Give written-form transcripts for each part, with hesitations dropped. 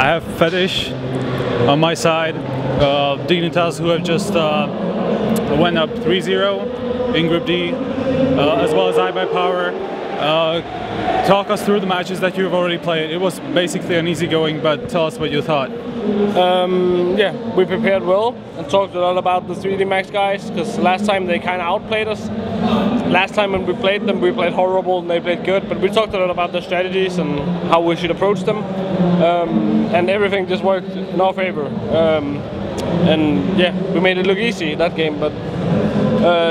I have FeTiSh on my side, Dignitas, who have just went up 3-0 in Group D, as well as iBUYPOWER. Talk us through the matches that you've already played. It was basically an easy going, but tell us what you thought. Yeah, we prepared well and talked a lot about the 3D Max guys, because last time they kind of outplayed us. Last time when we played them, we played horrible and they played good, but we talked a lot about their strategies and how we should approach them, and everything just worked in our favor. And yeah, we made it look easy that game, but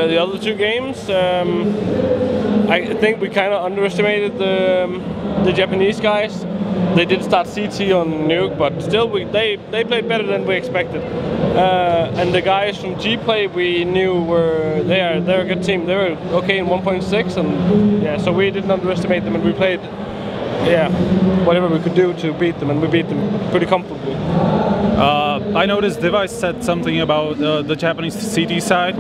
the other two games, I think we kind of underestimated the Japanese guys. They did start CT on Nuke, but still they played better than we expected. And the guys from G-Play we knew they're a good team. They were okay in 1.6, and yeah, so we didn't underestimate them, and we played whatever we could do to beat them, and we beat them pretty comfortably. I noticed Device said something about the Japanese CD side.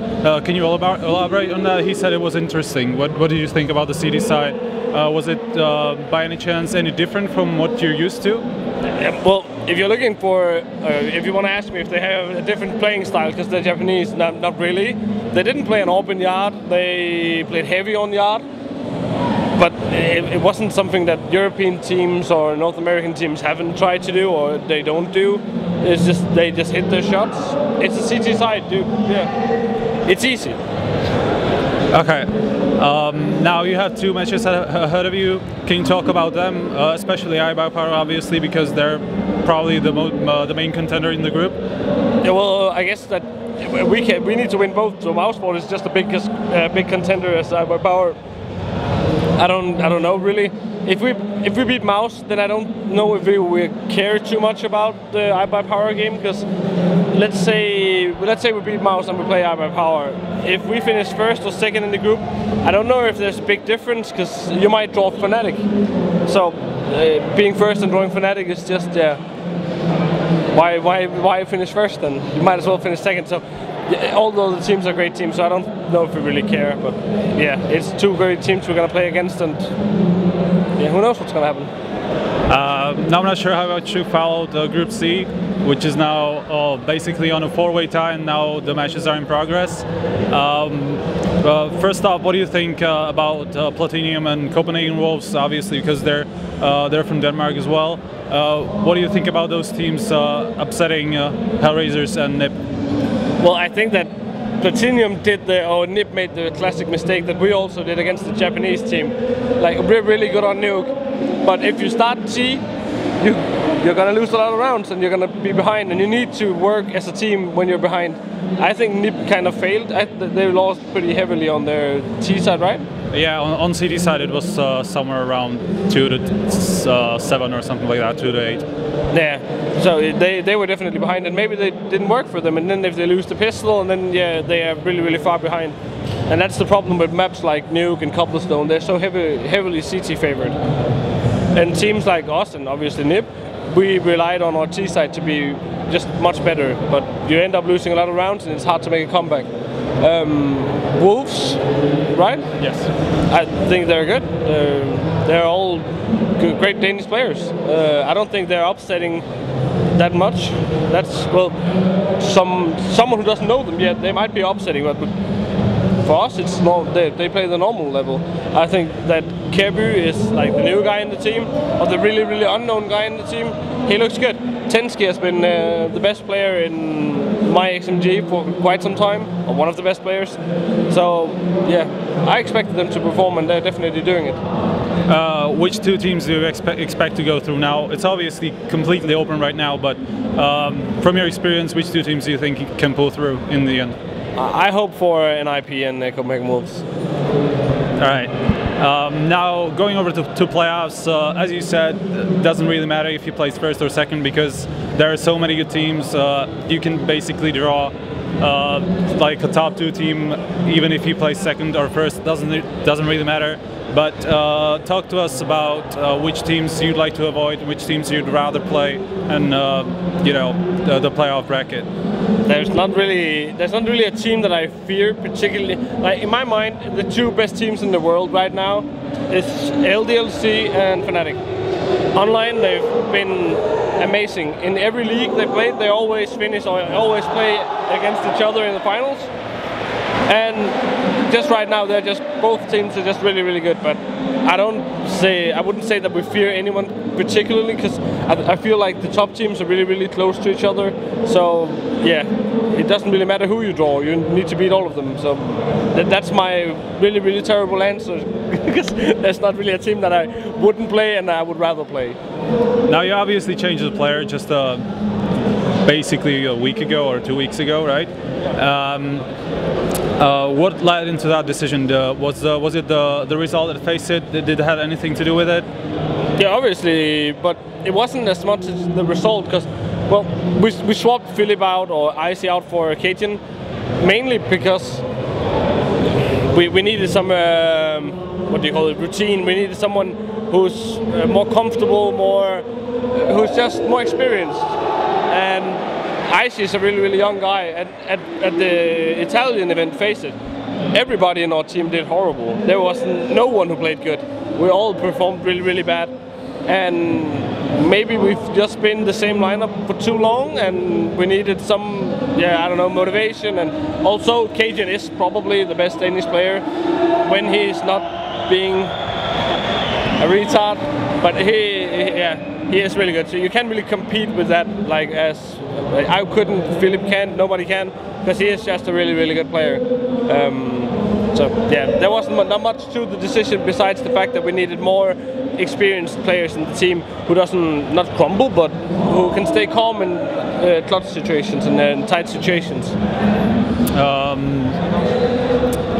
Can you elaborate on that? He said it was interesting. What do you think about the CD side? Was it by any chance any different from what you're used to? Well, if you're looking for, if you want to ask me if they have a different playing style, because they're Japanese, not really. They didn't play an open yard. They played heavy on yard. But it wasn't something that European teams or North American teams haven't tried to do, or they don't do. It's just they just hit their shots. It's a CT side, dude. Yeah, it's easy. Okay. Now you have two matches ahead of you. Can you talk about them, especially iBUYPOWER, obviously, because they're probably the main contender in the group? Yeah, well, I guess that we need to win both. So mousesports is just a big contender as iBUYPOWER. I don't know really. If we beat Mouse, then I don't know if we care too much about the iBUYPOWER game, because let's say we beat Mouse and we play iBUYPOWER. If we finish first or second in the group, I don't know if there's a big difference, because you might draw Fnatic. So being first and drawing Fnatic is just why finish first then? You might as well finish second. So although the teams are great teams, so I don't know if we really care, but yeah, it's two great teams we're gonna play against, and yeah, who knows what's gonna happen. Now I'm not sure how much you followed Group C, which is now basically on a four-way tie, and now the matches are in progress. First off, what do you think about Platinum and Copenhagen Wolves, obviously, because they're from Denmark as well. What do you think about those teams upsetting Hellraisers and NIP? Well, I think that Platinum NIP made the classic mistake that we also did against the Japanese team. Like, we're really good on Nuke, but if you start T, you're gonna lose a lot of rounds and you're gonna be behind, and you need to work as a team when you're behind. I think NIP kind of failed. They lost pretty heavily on their T side, right? Yeah, on CD side it was somewhere around 2-7 or something like that, 2-8. Yeah, so they were definitely behind, and maybe they didn't work for them, and then if they lose the pistol, and then yeah, they are really far behind. And that's the problem with maps like Nuke and Cobblestone. They're so heavily CT favored. And teams like us, and obviously NIP, we relied on our T side to be just much better, but you end up losing a lot of rounds and it's hard to make a comeback. Wolves, right? Yes. I think they're good. They're all great Danish players. I don't think they're upsetting that much. That's, well, someone who doesn't know them yet, they might be upsetting, but for us, it's they play the normal level. I think that Kebu is like the new guy in the team, or the really unknown guy in the team. He looks good. Tensky has been the best player in my XMG for quite some time, or one of the best players. So yeah, I expected them to perform, and they're definitely doing it. Which two teams do you expect to go through now? It's obviously completely open right now, but from your experience, which two teams do you think can pull through in the end? I hope for NIP and Copenhagen Wolves. All right. Now going over to playoffs, as you said, it doesn't really matter if you place first or second, because there are so many good teams. You can basically draw like a top two team, even if you place second or first. Doesn't really matter. But talk to us about which teams you'd like to avoid, which teams you'd rather play, and you know, the playoff bracket. There's not really a team that I fear particularly. Like, in my mind, the two best teams in the world right now is LDLC and Fnatic. online they've been amazing. In every league they played, they always finish or always play against each other in the finals. And just right now, they're just both teams are just really, really good. But I wouldn't say that we fear anyone particularly, because I feel like the top teams are really, really close to each other. So yeah, it doesn't really matter who you draw. You need to beat all of them. So that's my really, really terrible answer, because there's not really a team that I wouldn't play and I would rather play. Now you obviously changed the player just basically a week ago or 2 weeks ago, right? What led into that decision? Was it the result at FeTiSh? Did it have anything to do with it? Yeah, obviously, but it wasn't as much as the result, because, well, we swapped Philip out or aizy out for Cajun, mainly because we needed some, what do you call it, routine. We needed someone who's more comfortable, who's just more experienced. And aizy is a really, really young guy. At the Italian event, FeTiSh, everybody in our team did horrible. There was no one who played good. We all performed really, really bad. And maybe we've just been the same lineup for too long, and we needed some, I don't know, motivation. And also, Cajun is probably the best Danish player when he's not being a retard. But he is really good. So you can't really compete with that, like as I couldn't, Philip can't, nobody can, because he is just a really, really good player. So yeah, there wasn't not much to the decision besides the fact that we needed more experienced players in the team who not crumble, but who can stay calm in clutch situations and in tight situations.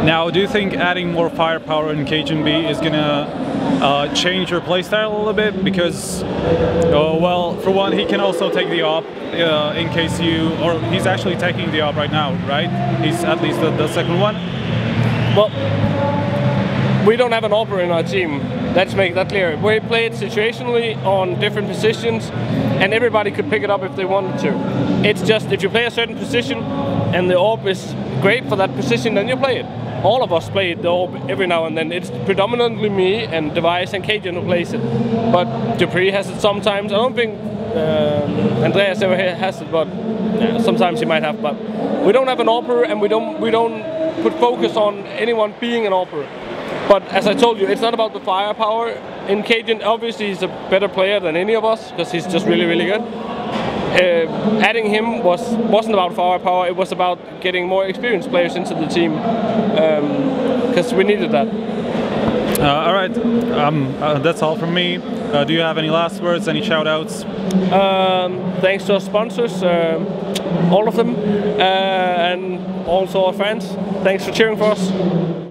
Now, do you think adding more firepower in cajunb is gonna change your playstyle a little bit? Because, well, for one, he can also take the AWP in case he's actually taking the AWP right now, right? He's at least the second one. Well, we don't have an AWPer in our team. Let's make that clear. We played situationally on different positions, and everybody could pick it up if they wanted to. It's just if you play a certain position and the AWP is great for that position, then you play it. All of us play the AWP every now and then. It's predominantly me and Device and Cajun who plays it. But Dupree has it sometimes. I don't think Andreas ever has it, but sometimes he might have. But we don't have an AWPer, and we don't put focus on anyone being an AWPer. But as I told you, it's not about the firepower. In Cajun, obviously he's a better player than any of us, because he's just really, really good. Adding him wasn't about firepower, it was about getting more experienced players into the team, because we needed that. All right, that's all from me. Do you have any last words, any shout-outs? Thanks to our sponsors, all of them, and also our fans. Thanks for cheering for us.